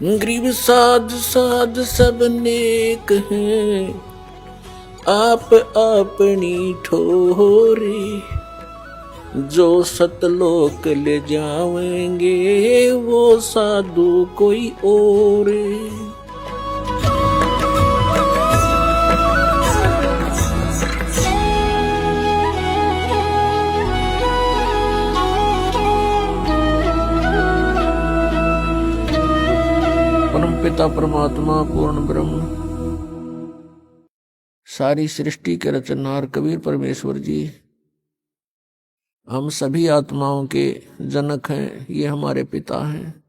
गरीब साध साध सब नेक हैं, आप अपनी ठोरे। जो सतलोक ले जावेंगे वो साधु कोई और। परम पिता परमात्मा पूर्ण ब्रह्म सारी सृष्टि के रचनहार कबीर परमेश्वर जी हम सभी आत्माओं के जनक हैं, ये हमारे पिता हैं।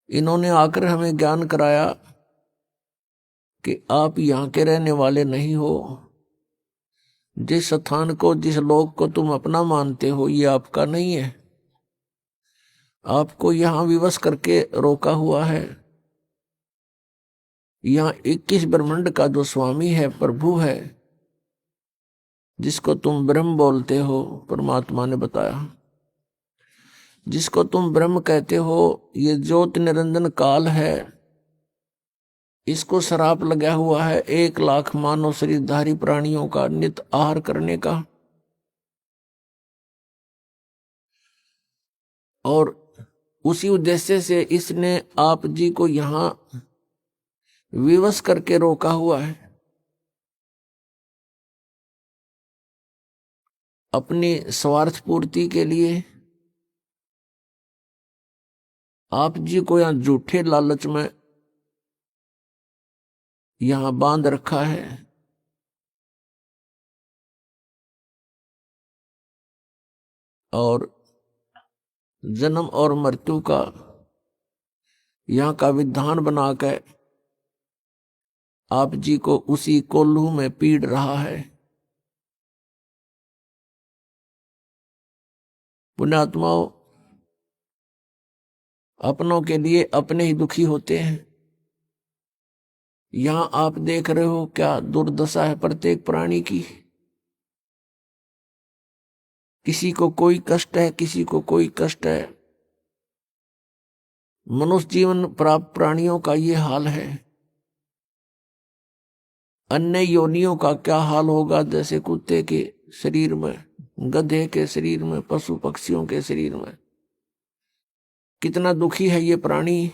इन्होंने आकर हमें ज्ञान कराया कि आप यहाँ के रहने वाले नहीं हो। जिस स्थान को, जिस लोक को तुम अपना मानते हो, ये आपका नहीं है। आपको यहाँ विवश करके रोका हुआ है। यहाँ 21 ब्रह्मांड का जो स्वामी है, प्रभु है, जिसको तुम ब्रह्म बोलते हो, परमात्मा ने बताया, जिसको तुम ब्रह्म कहते हो, ये ज्योत निरंजन काल है। इसको श्राप लगा हुआ है 1 लाख मानव शरीरधारी प्राणियों का नित आहार करने का। और उसी उद्देश्य से इसने आप जी को यहां विवश करके रोका हुआ है। अपनी स्वार्थ पूर्ति के लिए आप जी को यहां झूठे लालच में यहां बांध रखा है। और जन्म और मृत्यु का यहां का विधान बनाकर आप जी को उसी कोल्हू में पीड़ रहा है। पुण्यात्माओं, अपनों के लिए अपने ही दुखी होते हैं। यहां आप देख रहे हो क्या दुर्दशा है प्रत्येक प्राणी की। किसी को कोई कष्ट है, किसी को कोई कष्ट है। मनुष्य जीवन प्राप्त प्राणियों का ये हाल है। अन्य योनियों का क्या हाल होगा, जैसे कुत्ते के शरीर में, गधे के शरीर में, पशु पक्षियों के शरीर में। कितना दुखी है ये प्राणी।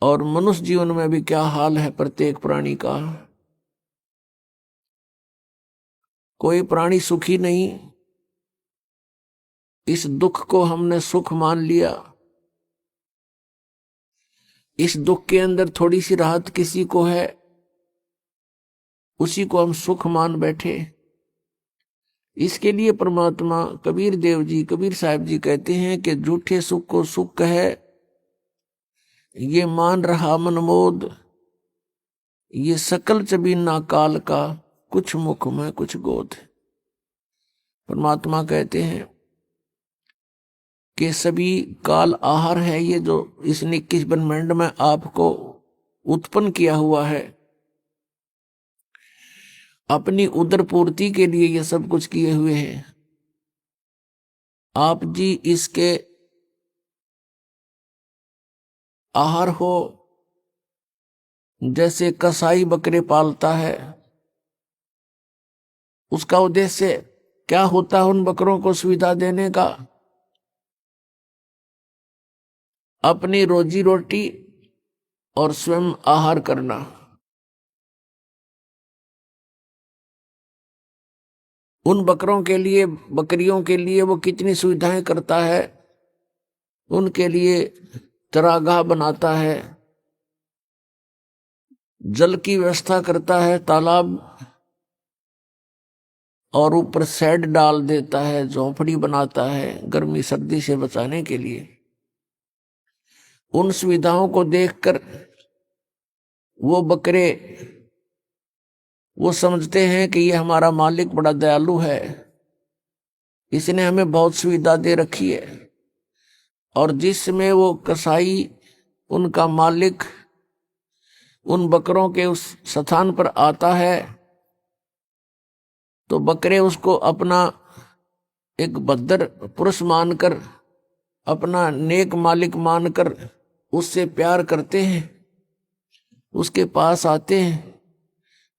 और मनुष्य जीवन में भी क्या हाल है प्रत्येक प्राणी का। कोई प्राणी सुखी नहीं। इस दुख को हमने सुख मान लिया। इस दुख के अंदर थोड़ी सी राहत किसी को है, उसी को हम सुख मान बैठे। इसके लिए परमात्मा कबीर देव जी, कबीर साहब जी कहते हैं कि झूठे सुख को सुख है, ये मान रहा मनमोद। ये सकल चबीना काल का, कुछ मुख में कुछ गोद। परमात्मा कहते हैं कि सभी काल आहार है ये जो इसने 21 ब्रह्मांड में आपको उत्पन्न किया हुआ है। अपनी उदर पूर्ति के लिए ये सब कुछ किए हुए हैं। आप जी इसके आहार हो। जैसे कसाई बकरे पालता है, उसका उद्देश्य क्या होता है? उन बकरों को सुविधा देने का, अपनी रोजी रोटी और स्वयं आहार करना। उन बकरों के लिए, बकरियों के लिए वो कितनी सुविधाएं करता है। उनके लिए चरागाह बनाता है, जल की व्यवस्था करता है, तालाब, और ऊपर शेड डाल देता है, झोंपड़ी बनाता है गर्मी सर्दी से बचाने के लिए। उन सुविधाओं को देखकर वो बकरे वो समझते हैं कि ये हमारा मालिक बड़ा दयालु है, इसने हमें बहुत सुविधा दे रखी है। और जिसमें वो कसाई, उनका मालिक, उन बकरों के उस स्थान पर आता है तो बकरे उसको अपना एक भद्र पुरुष मानकर अपना नेक मालिक मानकर उससे प्यार करते हैं, उसके पास आते हैं।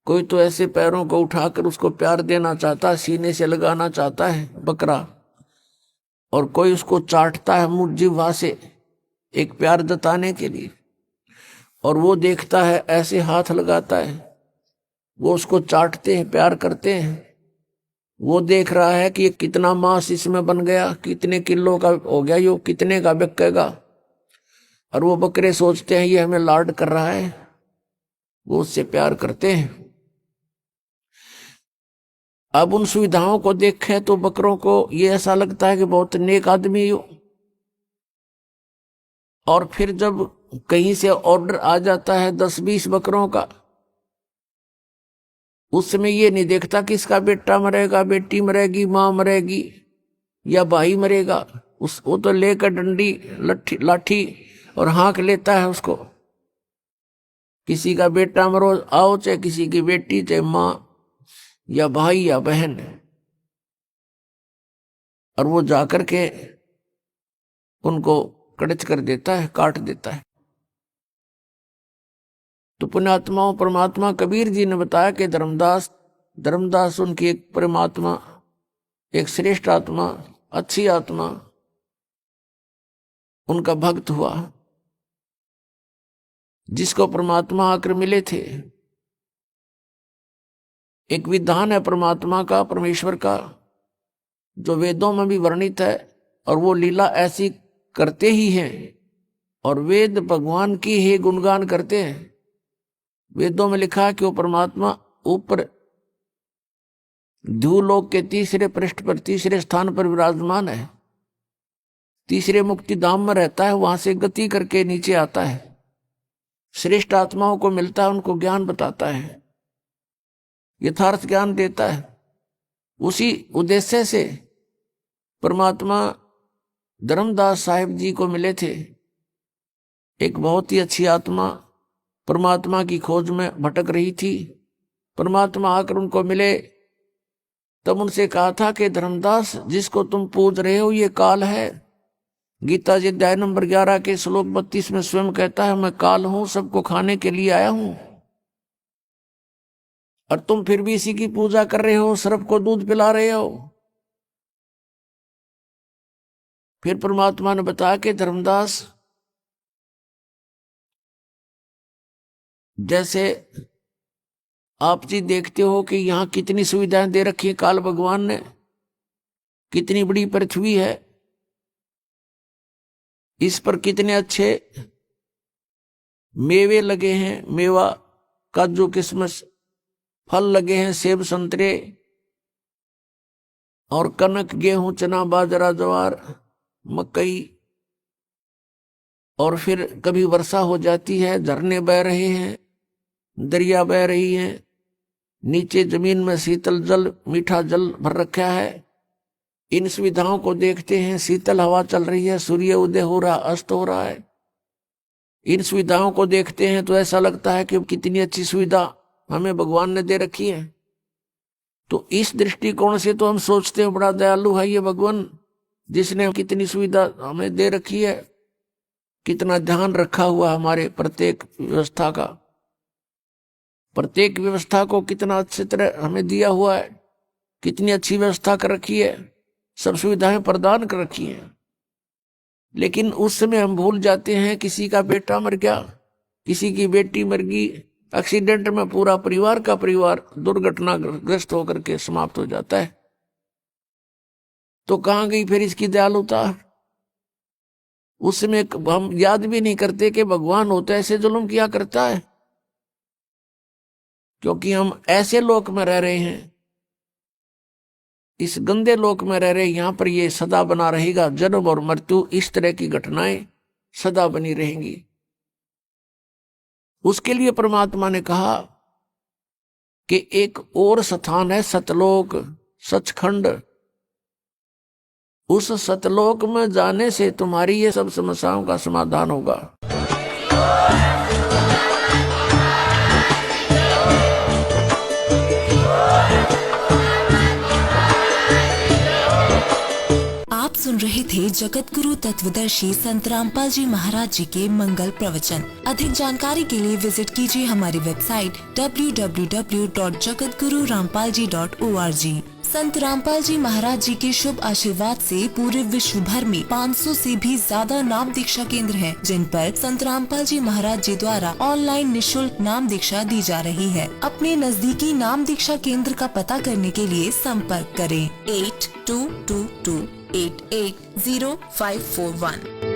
कोई तो ऐसे पैरों को उठाकर उसको प्यार देना चाहता है, सीने से लगाना चाहता है बकरा, और कोई उसको चाटता है मुंह जिह्वा से एक प्यार जताने के लिए, और वो देखता है ऐसे हाथ लगाता है, वो उसको चाटते हैं, प्यार करते हैं। वो देख रहा है कि ये कितना मांस इसमें बन गया, कितने किलो का हो गया, यो कितने का बिकेगा, और वो बकरे सोचते हैं ये हमें लाड कर रहा है, वो उससे प्यार करते हैं। अब उन सुविधाओं को देखें तो बकरों को ये ऐसा लगता है कि बहुत नेक आदमी हो, और फिर जब कहीं से ऑर्डर आ जाता है 10-20 बकरों का, उस समय ये नहीं देखता कि इसका बेटा मरेगा, बेटी मरेगी, मां मरेगी या भाई मरेगा। वो तो लेकर डंडी लाठी और हाँक लेता है उसको। किसी का बेटा मरो आओ, चाहे किसी की बेटी, चाहे मां या भाई या बहन, और वो जाकर के उनको कड़च कर देता है, काट देता है। तो पुण्यात्माओं, परमात्मा कबीर जी ने बताया कि धर्मदास उनकी एक परमात्मा, एक श्रेष्ठ आत्मा, अच्छी आत्मा, उनका भक्त हुआ, जिसको परमात्मा आकर मिले थे। एक विधान है परमात्मा का, परमेश्वर का, जो वेदों में भी वर्णित है, और वो लीला ऐसी करते ही हैं, और वेद भगवान की ही गुणगान करते हैं। वेदों में लिखा है कि वो परमात्मा ऊपर ध्रुवलोक के तीसरे पृष्ठ पर, तीसरे स्थान पर विराजमान है, तीसरे मुक्ति धाम में रहता है, वहां से गति करके नीचे आता है, श्रेष्ठ आत्माओं को मिलता है, उनको ज्ञान बताता है, यथार्थ ज्ञान देता है। उसी उद्देश्य से परमात्मा धर्मदास साहिब जी को मिले थे। एक बहुत ही अच्छी आत्मा परमात्मा की खोज में भटक रही थी। परमात्मा आकर उनको मिले, तब उनसे कहा था कि धर्मदास, जिसको तुम पूज रहे हो ये काल है। गीता जी अध्याय नंबर 11 के श्लोक 32 में स्वयं कहता है, मैं काल हूं, सबको खाने के लिए आया हूं, और तुम फिर भी इसी की पूजा कर रहे हो, सर्प को दूध पिला रहे हो। फिर परमात्मा ने बताया कि धर्मदास, जैसे आप जी देखते हो कि यहां कितनी सुविधाएं दे रखी है काल भगवान ने, कितनी बड़ी पृथ्वी है, इस पर कितने अच्छे मेवे लगे हैं, मेवा, काजू, किशमिश, फल लगे हैं, सेब, संतरे, और कनक, गेहूं, चना, बाजरा, ज्वार, मकई, और फिर कभी वर्षा हो जाती है, झरने बह रहे हैं, दरिया बह रही है, नीचे जमीन में शीतल जल, मीठा जल भर रखा है। इन सुविधाओं को देखते हैं, शीतल हवा चल रही है, सूर्य उदय हो रहा, अस्त हो रहा है। इन सुविधाओं को देखते हैं तो ऐसा लगता है कि कितनी अच्छी सुविधा हमें भगवान ने दे रखी है। तो इस दृष्टिकोण से तो हम सोचते हैं बड़ा दयालु है ये भगवान, जिसने कितनी सुविधा हमें दे रखी है, कितना ध्यान रखा हुआ हमारे प्रत्येक व्यवस्था का, प्रत्येक व्यवस्था को कितना अच्छी तरह हमें दिया हुआ है, कितनी अच्छी व्यवस्था कर रखी है, सब सुविधाएं प्रदान कर रखी हैं। लेकिन उस समय हम भूल जाते हैं, किसी का बेटा मर गया, किसी की बेटी मर गई, एक्सीडेंट में पूरा परिवार का परिवार दुर्घटनाग्रस्त होकर के समाप्त हो जाता है। तो कहां गई फिर इसकी दयालुता? उस समय हम याद भी नहीं करते कि भगवान होता है ऐसे जुल्म किया करता है, क्योंकि हम ऐसे लोक में रह रहे हैं, इस गंदे लोक में रह रहे, यहां पर ये सदा बना रहेगा, जन्म और मृत्यु, इस तरह की घटनाएं सदा बनी रहेंगी। उसके लिए परमात्मा ने कहा कि एक और स्थान है सतलोक, सचखंड, उस सतलोक में जाने से तुम्हारी ये सब समस्याओं का समाधान होगा। आप सुन रहे थे जगत गुरु तत्वदर्शी संत रामपाल जी महाराज जी के मंगल प्रवचन। अधिक जानकारी के लिए विजिट कीजिए हमारी वेबसाइट www.jagatgururampalji.org। संत रामपाल जी महाराज जी के शुभ आशीर्वाद से पूरे विश्व भर में 500 से भी ज्यादा नाम दीक्षा केंद्र हैं, जिन पर संत रामपाल जी महाराज जी द्वारा ऑनलाइन निशुल्क नाम दीक्षा दी जा रही है। अपने नजदीकी नाम दीक्षा केंद्र का पता करने के लिए संपर्क करें 8222880541।